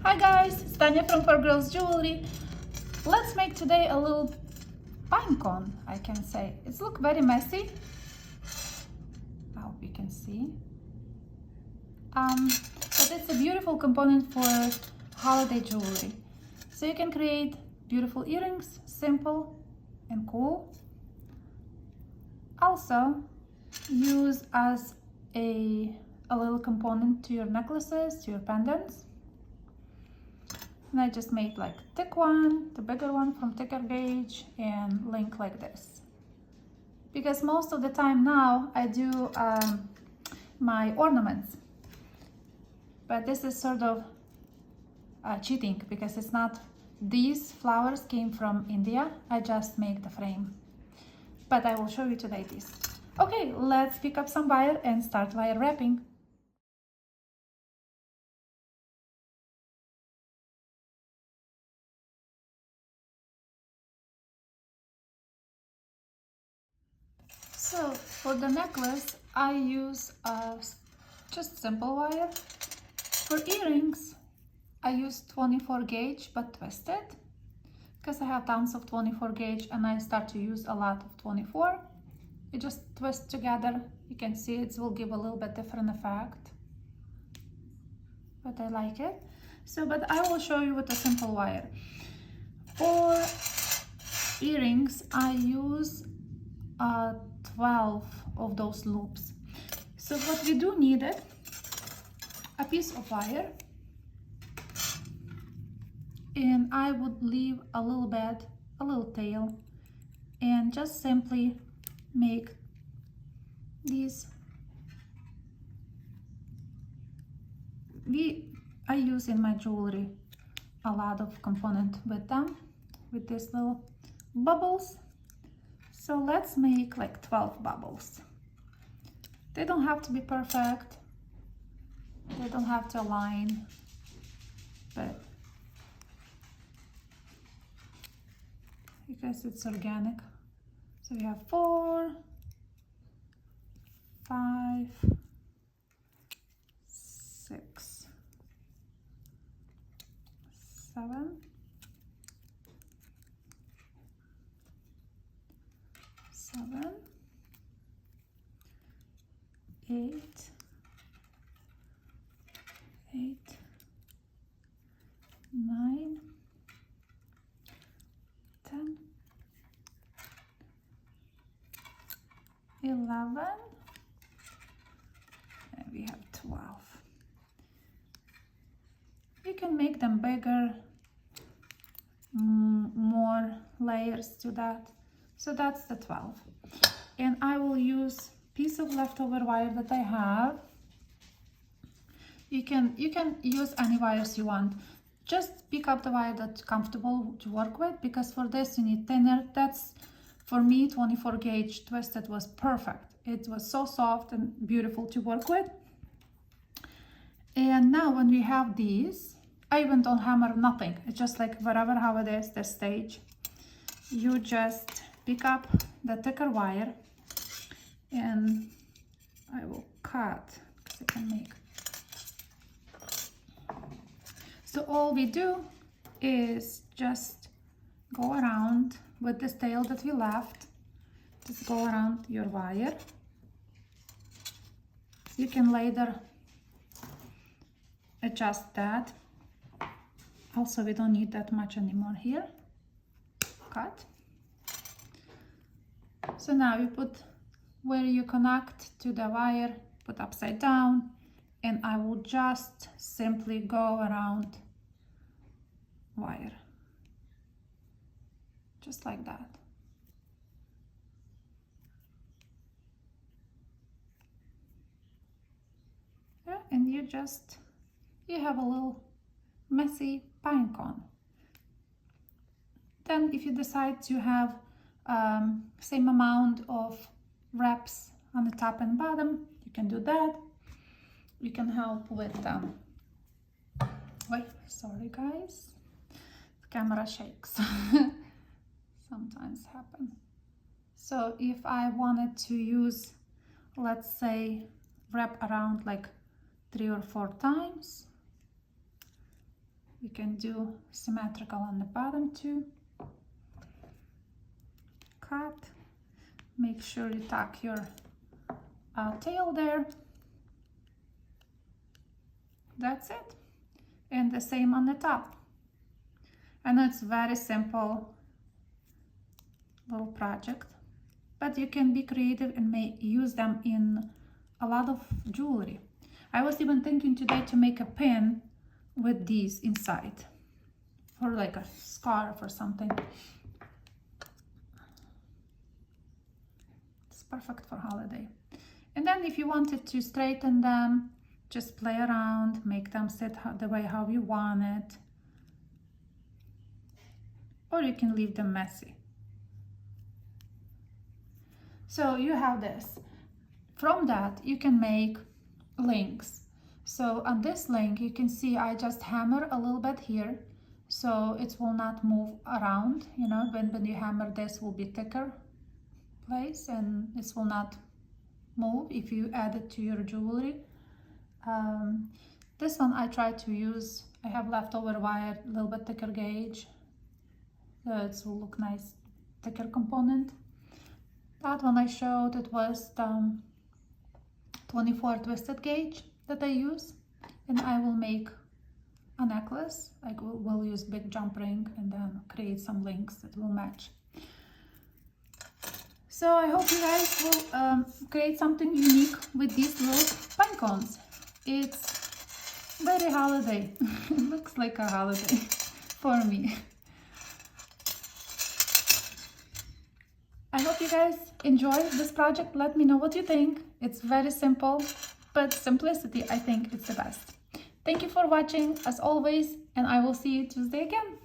Hi guys, it's Tanya from 4Girls Jewelry. Let's make today a little pinecone, I can say. It's look very messy. I hope you can see. But it's a beautiful component for holiday jewelry. So you can create beautiful earrings, simple and cool. Also, use as a little component to your necklaces, to your pendants. And I just made like thick one, the bigger one from thicker gauge, and link like this. Because most of the time now I do my ornaments, but this is sort of cheating because it's not. These flowers came from India. I just make the frame, but I will show you today this. Okay, let's pick up some wire and start wire wrapping. So for the necklace, I use just simple wire. For earrings, I use 24 gauge but twisted because I have tons of 24 gauge and I start to use a lot of 24. You just twist together. You can see it will give a little bit different effect, but I like it. So, but I will show you with a simple wire. For earrings, I use 12 of those loops. So what we do need it, a piece of wire, and I would leave a little bit, a little tail, and just simply make these. I use in my jewelry a lot of component with them, with these little bubbles. So let's make like 12 bubbles. They don't have to be perfect. They don't have to align, but because it's organic. So we have 4, 5, 6, 7, 8, 9, 10, 11, and we have 12. You can make them bigger, more layers to that. So that's the 12. And I will use piece of leftover wire that I have. You can use any wires you want. Just pick up the wire that's comfortable to work with, because for this you need thinner. That's, for me, 24 gauge twisted was perfect. It was so soft and beautiful to work with. And now when we have these, I even don't hammer nothing. It's just like whatever how it is, the stage. You just pick up the thicker wire, and I will cut because I can make. So all we do is just go around with this tail that we left. Just go around your wire. You can later adjust that. Also, we don't need that much anymore here. Cut. So now you put where you connect to the wire, put upside down, and I will just simply go around wire, just like that. Yeah, and you have a little messy pinecone. Then if you decide to have same amount of wraps on the top and bottom, you can do that. You can help with wait, sorry guys, the camera shakes. Sometimes happen. So if I wanted to use, let's say, wrap around like 3 or 4 times, You can do symmetrical on the bottom too. Cut. Make sure you tuck your tail there. That's it. And the same on the top. I know it's very simple little project, but you can be creative and use them in a lot of jewelry. I was even thinking today to make a pin with these inside for like a scarf or something. It's perfect for holiday. And then if you wanted to straighten them, just play around, make them sit the way how you want it. Or you can leave them messy. So you have this. From that, you can make links. So on this link, you can see I just hammer a little bit here, so it will not move around. You know, when you hammer, this will be thicker place, and this will not move if you add it to your jewelry. This one I try to use, I have leftover wire, a little bit thicker gauge, so it will look nice, thicker component. That one I showed, it was the 24 twisted gauge that I use, and I will make a necklace. I will use big jump ring and then create some links that will match. So I hope you guys will create something unique with these little pine cones. It's very holiday. It looks like a holiday for me. I hope you guys enjoy this project. Let me know what you think. It's very simple, but simplicity, I think, is the best. Thank you for watching, as always, and I will see you Tuesday again.